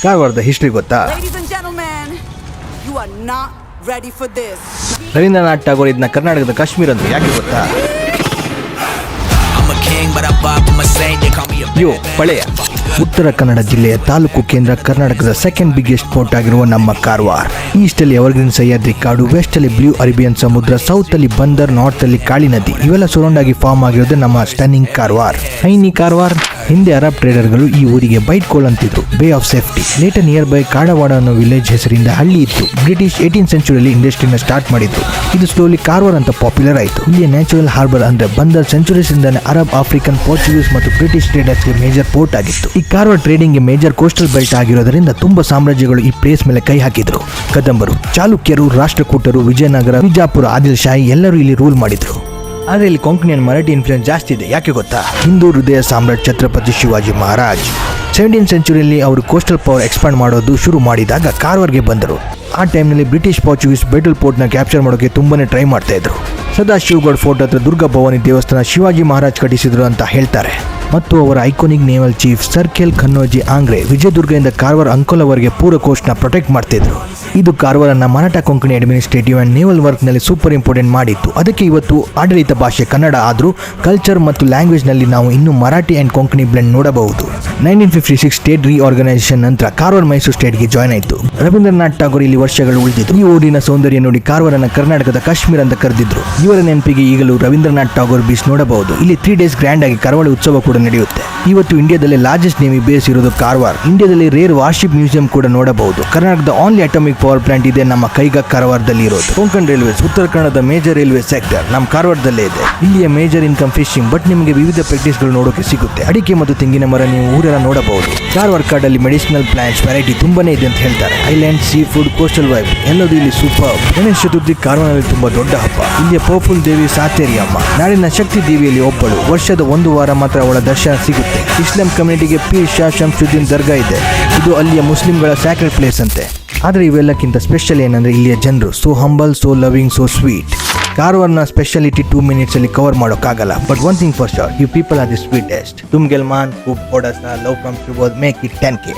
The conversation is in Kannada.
ಕಾರವಾರದ ಹಿಸ್ಟ್ರಿ ಗೊತ್ತಾ? Ladies and gentlemen, you are not ready for this. Ravindranath Tagore ಇದನ್ನ ಕರ್ನಾಟಕದ ಕಾಶ್ಮೀರ ಅಂದ್ರೆ ಯಾಕೆ ಗೊತ್ತಾ? ಯೋ ಪಳೆಯ ಉತ್ತರ ಕನ್ನಡ ಜಿಲ್ಲೆಯ ತಾಲೂಕು ಕೇಂದ್ರ, ಕರ್ನಾಟಕದ ಸೆಕೆಂಡ್ ಬಿಗ್ಗೆಸ್ಟ್ ಪೋರ್ಟ್ ಆಗಿರುವ ನಮ್ಮ ಕಾರವಾರ. ಈಸ್ಟ್ ಅಲ್ಲಿ ಎವರ್ಗ್ರೀನ್ ಸಹ್ಯಾದ್ರಿ ಕಾಡು, ವೆಸ್ಟ್ ಅಲ್ಲಿ ಬ್ಲೂ ಅರೇಬಿಯನ್ ಸಮುದ್ರ, ಸೌತ್ ಅಲ್ಲಿ ಬಂದರ್, ನಾರ್ತ್ ಅಲ್ಲಿ ಕಾಳಿ ನದಿ, ಇವೆಲ್ಲ ಸರೌಂಡ್ ಆಗಿ ಫಾರ್ಮ್ ಆಗಿರೋದು ನಮ್ಮ ಸ್ಟನ್ನಿಂಗ್ ಕಾರವಾರ. ಐನಿ ಕಾರವಾರ. ಹಿಂದೆ ಅರಬ್ ಟ್ರೇಡರ್ಗಳು ಈ ಊರಿಗೆ ಬೈಟ್ ಕೋಲ್ ಅಂತಿದ್ರು, bay of safety. Later near by Kadwad ಅನ್ನೋ ವಿಲೇಜ್ ಹೆಸರಿಂದ ಹಳ್ಳಿ ಇತ್ತು. ಬ್ರಿಟಿಷ್ 18th ಸೆಂಚುರಿಯಲ್ಲಿ ಇಂಡಸ್ಟ್ರಿನ ಸ್ಟಾರ್ಟ್ ಮಾಡಿದ್ರು. ಇದು ಸ್ಲೋಲಿ ಕಾರವಾರ ಅಂತ ಪಾಪ್ಯುಲರ್ ಆಯಿತು. ಇಲ್ಲಿಯ ನ್ಯಾಚುರಲ್ ಹಾರ್ಬರ್ ಅಂದ್ರೆ ಬಂದರ್ ಸೆಂಚುರೀಸ್ ಇಂದಾನೆ ಅರಬ್, ಆಫ್ರಿಕನ್, ಪೋರ್ಚುಗೀಸ್ ಮತ್ತು ಬ್ರಿಟಿಷ್ ಟ್ರೇಡರ್ಸ್ಗೆ ಮೇಜರ್ ಪೋರ್ಟ್ ಆಗಿತ್ತು. ಈ ಕಾರವಾರ ಟ್ರೇಡಿಂಗ್ ಗೆ ಮೇಜರ್ ಕೋಸ್ಟಲ್ ಬೆಲ್ಟ್ ಆಗಿರೋದ್ರಿಂದ ತುಂಬಾ ಸಾಮ್ರಾಜ್ಯಗಳು ಈ ಪ್ಲೇಸ್ ಮೇಲೆ ಕೈ ಹಾಕಿದ್ರು. ಕದಂಬರು, ಚಾಲುಕ್ಯರು, ರಾಷ್ಟ್ರಕೂಟರು, ವಿಜಯನಗರ, ವಿಜಾಪುರ, ಆದಿಲ್ ಶಾಹಿ ಎಲ್ಲರೂ ಇಲ್ಲಿ ರೂಲ್ ಮಾಡಿದ್ರು. ಆದರೆ ಇಲ್ಲಿ ಕೊಂಕಣಿಯನ್ ಮರಾಠಿ ಇನ್ಫ್ಲೂಯೆನ್ಸ್ ಜಾಸ್ತಿ ಇದೆ. ಯಾಕೆ ಗೊತ್ತಾ? ಹಿಂದೂ ಹೃದಯ ಸಾಮ್ರಾಟ್ ಛತ್ರಪತಿ ಶಿವಾಜಿ ಮಹಾರಾಜ್ 17th ಸೆಂಚುರಿಯಲ್ಲಿ ಅವರು ಕೋಸ್ಟಲ್ ಪವರ್ ಎಕ್ಸ್ಪಾಂಡ್ ಮಾಡೋದು ಶುರು ಮಾಡಿದಾಗ ಕಾರವಾರ್ಗೆ ಬಂದರು. ಆ ಟೈಮ್ನಲ್ಲಿ ಬ್ರಿಟಿಷ್, ಪೋರ್ಚುಗೀಸ್ ಬೇಟಲ್ ಪೋರ್ಟ್ನ ಕ್ಯಾಪ್ಚರ್ ಮಾಡೋಕೆ ತುಂಬಾನೇ ಟ್ರೈ ಮಾಡ್ತಾ ಇದ್ರು. ಸದಾಶಿವಗಢ ಫೋರ್ಟ್ ಹತ್ರ ದುರ್ಗಾ ಭವಾನಿ ದೇವಸ್ಥಾನ ಶಿವಾಜಿ ಮಹಾರಾಜ್ ಕಟ್ಟಿಸಿದ್ರು ಅಂತ ಹೇಳ್ತಾರೆ. ಮತ್ತು ಅವರ ಐಕಾನಿಕ್ ನೇವಲ್ ಚೀಫ್ ಸರ್ ಕೆಲ್ ಖನ್ನೋಜಿ ಆಂಗ್ರೆ ವಿಜಯದುರ್ಗದಿಂದ ಕಾರವಾರ ಅಂಕೋಲವರೆಗೆ ಪೂರ ಕೋಸ್ಟ್ನ ಪ್ರೊಟೆಕ್ಟ್ ಮಾಡ್ತಿದ್ರು. ಇದು ಕಾರವಾರನ್ನ Maratha Konkani administrative and naval work ನಲ್ಲಿ ಸೂಪರ್ ಇಂಪಾರ್ಟೆಂಟ್ ಮಾಡಿತ್ತು. ಅದಕ್ಕೆ ಇವತ್ತು ಆಡಳಿತ ಭಾಷೆ ಕನ್ನಡ ಆದ್ರೂ ಕಲ್ಚರ್ ಮತ್ತು ಲ್ಯಾಂಗ್ವೇಜ್ ನಲ್ಲಿ ನಾವು ಇನ್ನೂ ಮರಾಠಿ ಅಂಡ್ ಕೊಂಕಣಿ ಬ್ಲೆಂಡ್ ನೋಡಬಹುದು. 1956 ಸ್ಟೇಟ್ ರಿಆರ್ಗನೈಸೇಷನ್ ನಂತರ ಕಾರವಾರ ಮೈಸೂರು ಸ್ಟೇಟ್ಗೆ ಜಾಯ್ನ್ ಆಯಿತು. ರವೀಂದ್ರನಾಥ್ ಟಾಗೋರ್ ಇಲ್ಲಿ ವರ್ಷಗಳು ಉಳಿದಿದ್ರು. ಈ ಊರಿನ ಸೌಂದರ್ಯ ನೋಡಿ ಕಾರವಾರನ ಕರ್ನಾಟಕದ ಕಾಶ್ಮೀರ ಅಂತ ಕರೆದಿದ್ರು. ಇವರ ನೆನಪಿಗೆ ಈಗಲೂ ರವೀಂದ್ರನಾಥ್ ಟಾಗೋರ್ ಬೀಚ್ ನೋಡಬಹುದು. ಇಲ್ಲಿ 3 days ಗ್ರ್ಯಾಂಡ್ ಆಗಿ ಕರಾವಳಿ ಉತ್ಸವ ಕೂಡ ನಡೆಯುತ್ತೆ. ಇವತ್ತು ಇಂಡಿಯಾದಲ್ಲಿ ಲಾರ್ಜೆಸ್ಟ್ ನೇವಿ ಬೇಸ್ ಇರೋದು ಕಾರವಾರ. ಇಂಡಿಯಾದಲ್ಲಿ ರೇರ್ ವಾರ್ಶಿಪ್ ಮ್ಯೂಸಿಯಂ ಕೂಡ ನೋಡಬಹುದು. ಕರ್ನಾಟಕದ ಓನ್ಲಿ ಅಟಾಮಿಕ್ ಪವರ್ ಪ್ಲಾಂಟ್ ಇದೆ ನಮ್ಮ ಕೈಗಾ ಕಾರವಾರದಲ್ಲಿ ಇರೋದು. ಕೊಂಕಣ್ ರೈಲ್ವೇಸ್, ಉತ್ತರ ಕನ್ನಡದ ಮೇಜರ್ ರೈಲ್ವೆ ಸೆಕ್ಟರ್ ನಮ್ಮ ಕಾರವಾರದಲ್ಲೇ ಇದೆ. ಇಲ್ಲಿಯ ಮೇಜರ್ ಇನ್ಕಮ್ ಫಿಶಿಂಗ್, ಬಟ್ ನಿಮಗೆ ವಿವಿಧ ಪ್ರಾಕ್ಟೀಸ್ಗಳು ನೋಡೋಕೆ ಸಿಗುತ್ತೆ. ಅಡಿಕೆ ಮತ್ತು ತೆಂಗಿನ ಮರ ನೀವು ಊರೆಲ್ಲ ನೋಡಬಹುದು. ಕಾರವಾರ ಕಾಡಲ್ಲಿ ಮೆಡಿಸಿನಲ್ ಪ್ಲಾಂಟ್ಸ್ ವೆರೈಟಿ ತುಂಬಾನೇ ಇದೆ ಅಂತ ಹೇಳ್ತಾರೆ. Island, sea food, coastal vibe ಎಲ್ಲದೂ ಇಲ್ಲಿ ಸೂಪರ್. ಗಣೇಶ ಚತುರ್ಥಿ ಕಾರವಾರದಲ್ಲಿ ತುಂಬಾ ದೊಡ್ಡ ಹಬ್ಬ. ಇಲ್ಲಿಯ ಪವರ್ಫುಲ್ ದೇವಿ ಸಾತೇರಿ ಅಮ್ಮ, ನಾಡಿನ ಶಕ್ತಿ ದೇವಿಯಲ್ಲಿ ಒಬ್ಬಳು. ವರ್ಷದ 1 ವಾರ ಮಾತ್ರ ಅವಳ ದರ್ಶನ ಸಿಗುತ್ತೆ. ಇಸ್ಲಾಂ ಕಮ್ಯುನಿಟಿಗೆ ಪೀರ್ ಶಾ ಶಂಸುದ್ದೀನ್ ದರ್ಗಾ ಇದೆ. ಇದು ಅಲ್ಲಿಯ ಮುಸ್ಲಿಂಗಳ ಸ್ಯಾಕ್ರೆಡ್ ಪ್ಲೇಸ್ ಅಂತೆ. ಆದರೆ ಇವೆಲ್ಲಕ್ಕಿಂತ ಸ್ಪೆಷಲ್ ಏನಂದ್ರೆ ಇಲ್ಲಿಯ ಜನರು so humble, so loving, so sweet. ಕಾರವಾರನ ಸ್ಪೆಷಾಲಿಟಿ 2 minutes ಅಲ್ಲಿ ಕವರ್ ಮಾಡೋಕ್ಕಾಗಲ್ಲ. But one thing for sure, you people are the sweetest. ತುಮ್ ಗೆಲ್ಮಾನ್, ಖೂಬ್ ಥೋಡಾ ಸಾ love from Subodh make it 10K.